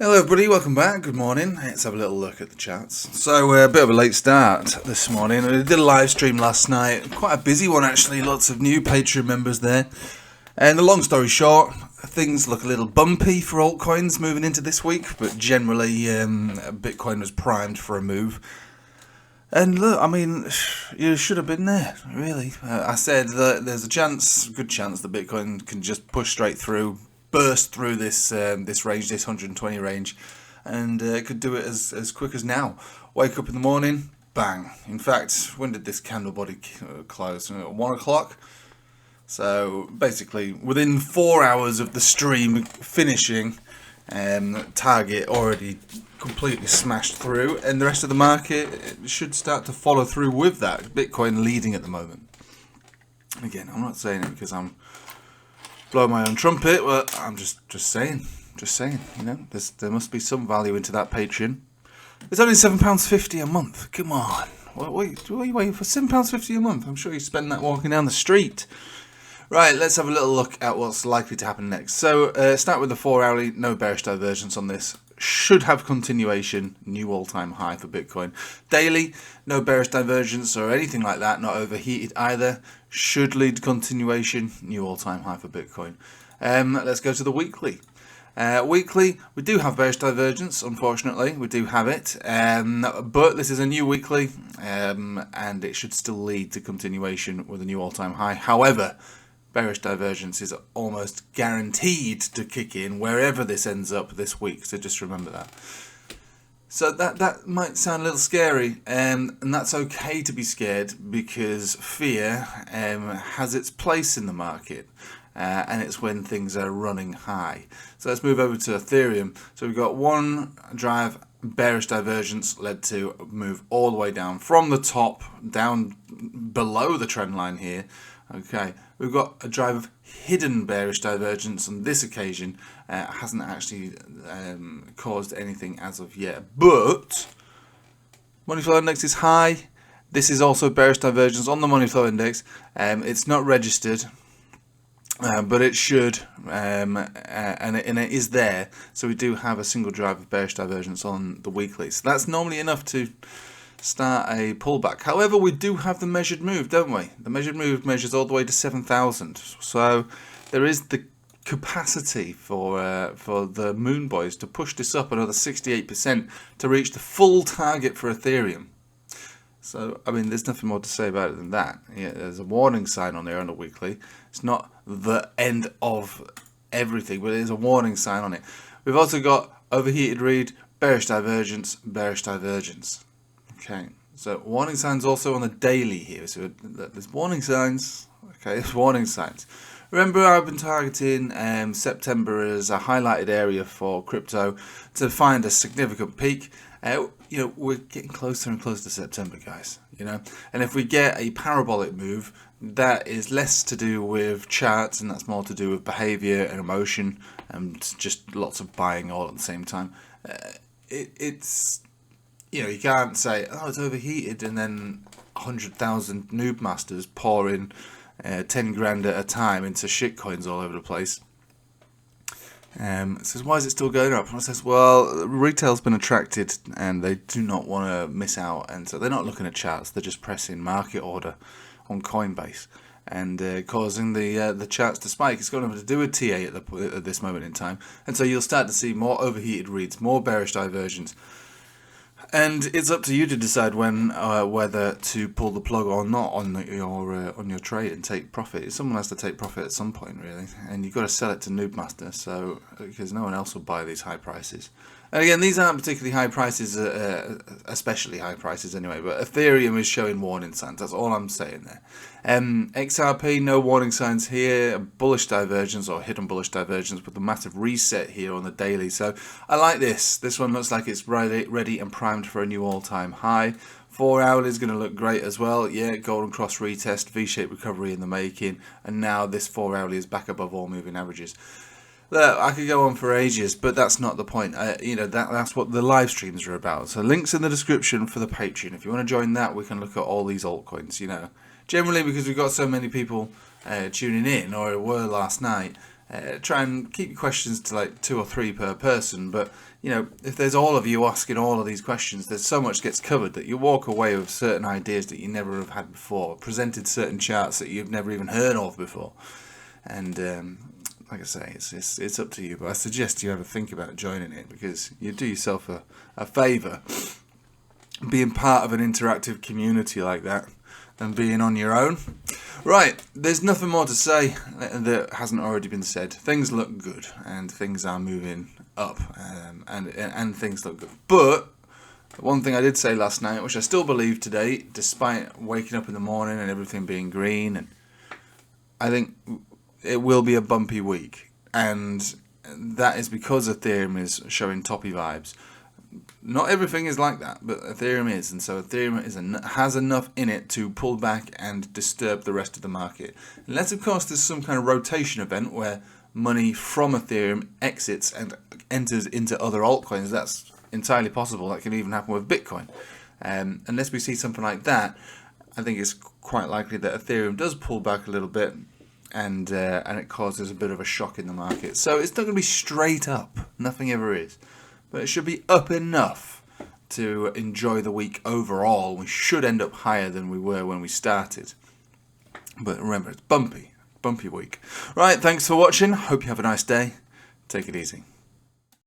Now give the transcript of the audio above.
Hello everybody, welcome back, good morning. Let's have a little look at the charts. So a bit of a late start this morning. I did a live stream last night, quite a busy one actually, lots of new Patreon members there. And the long story short, things look a little bumpy for altcoins moving into this week, but generally Bitcoin was primed for a move. And look, I mean, you should have been there, really. I said that there's a good chance that Bitcoin can just push straight through, burst through this range, this 120 range, and it could do it as quick as now. Wake up in the morning, bang. In fact, when did this candle body close? 1 o'clock? So basically, within 4 hours of the stream finishing, target already completely smashed through, and the rest of the market should start to follow through with that. Bitcoin leading at the moment. Again, I'm not saying it because I'm blowing my own trumpet, but I'm just saying, you know, there must be some value into that Patreon. It's only £7.50 a month. Come on, what are you waiting for? £7.50 a month. I'm sure you spend that walking down the street. Right, let's have a little look at what's likely to happen next. So, start with the 4 hourly. No bearish divergence on this. Should have continuation. New all-time high for Bitcoin. Daily, no bearish divergence or anything like that. Not overheated either. Should lead to continuation. New all-time high for Bitcoin. Let's go to the weekly. Weekly, we do have bearish divergence, unfortunately. We do have it. But this is a new weekly, and it should still lead to continuation with a new all-time high. However, bearish divergence is almost guaranteed to kick in wherever this ends up this week, so just remember that. So that might sound a little scary, and that's okay to be scared because fear has its place in the market, and it's when things are running high. So let's move over to Ethereum. So we've got one drive bearish divergence led to a move all the way down from the top down below the trend line here. Okay, we've got a drive of hidden bearish divergence on this occasion. Hasn't actually caused anything as of yet, but money flow index is high. This is also bearish divergence on the money flow index. It's not registered, but it should, and it is there. So we do have a single drive of bearish divergence on the weekly. So that's normally enough to start a pullback. However, we do have the measured move, don't we? The measured move measures all the way to 7,000. So there is the capacity for the Moon Boys to push this up another 68% to reach the full target for Ethereum. So, I mean, there's nothing more to say about it than that. Yeah, there's a warning sign on there on the weekly. It's not the end of everything, but it is a warning sign on it. We've also got overheated read, bearish divergence, bearish divergence. Okay, so warning signs also on the daily here. So there's warning signs. Okay, there's warning signs. Remember, I've been targeting September as a highlighted area for crypto to find a significant peak. You know, we're getting closer and closer to September, guys. You know, and if we get a parabolic move, that is less to do with charts and that's more to do with behavior and emotion and just lots of buying all at the same time. It's You know, you can't say, oh, it's overheated, and then 100,000 noob masters pour in 10 grand at a time into shitcoins all over the place. It says, why is it still going up? And I says, well, retail's been attracted and they do not want to miss out, and so they're not looking at charts, they're just pressing market order on Coinbase and causing the charts to spike. It's got nothing to do with TA at this moment in time, and so you'll start to see more overheated reads, more bearish divergence. And it's up to you to decide when, whether to pull the plug or not on your trade and take profit. Someone has to take profit at some point, really, and you've got to sell it to Noobmaster, so because no one else will buy these high prices. And again, these aren't particularly high prices, especially high prices anyway. But Ethereum is showing warning signs. That's all I'm saying there. XRP, no warning signs here. Bullish divergence or hidden bullish divergence with a massive reset here on the daily. So I like this. This one looks like it's ready and primed for a new all-time high. 4 hourly is going to look great as well. Yeah, golden cross retest, V-shaped recovery in the making, and now this 4 hourly is back above all moving averages. Look, I could go on for ages, but that's not the point. You know, that's what the live streams are about. So links in the description for the Patreon. If you want to join that, we can look at all these altcoins, you know. Generally, because we've got so many people tuning in, or it were last night, Try and keep your questions to like 2 or 3 per person, but you know, if there's all of you asking all of these questions, there's so much gets covered that you walk away with certain ideas that you never have had before, presented certain charts that you've never even heard of before. And like I say, it's up to you, but I suggest you ever think about joining it, because you do yourself a favour being part of an interactive community like that than being on your own. Right, there's nothing more to say that hasn't already been said. Things look good, and things are moving up, and things look good. But one thing I did say last night, which I still believe today, despite waking up in the morning and everything being green, and I think it will be a bumpy week, and that is because Ethereum is showing toppy vibes. Not everything is like that, but Ethereum is, and so Ethereum has enough in it to pull back and disturb the rest of the market. Unless, of course, there's some kind of rotation event where money from Ethereum exits and enters into other altcoins. That's entirely possible. That can even happen with Bitcoin. Unless we see something like that, I think it's quite likely that Ethereum does pull back a little bit, and it causes a bit of a shock in the market. So it's not going to be straight up. Nothing ever is. But it should be up enough to enjoy the week overall. We should end up higher than we were when we started. But remember, it's bumpy week. Right, thanks for watching. Hope you have a nice day. Take it easy.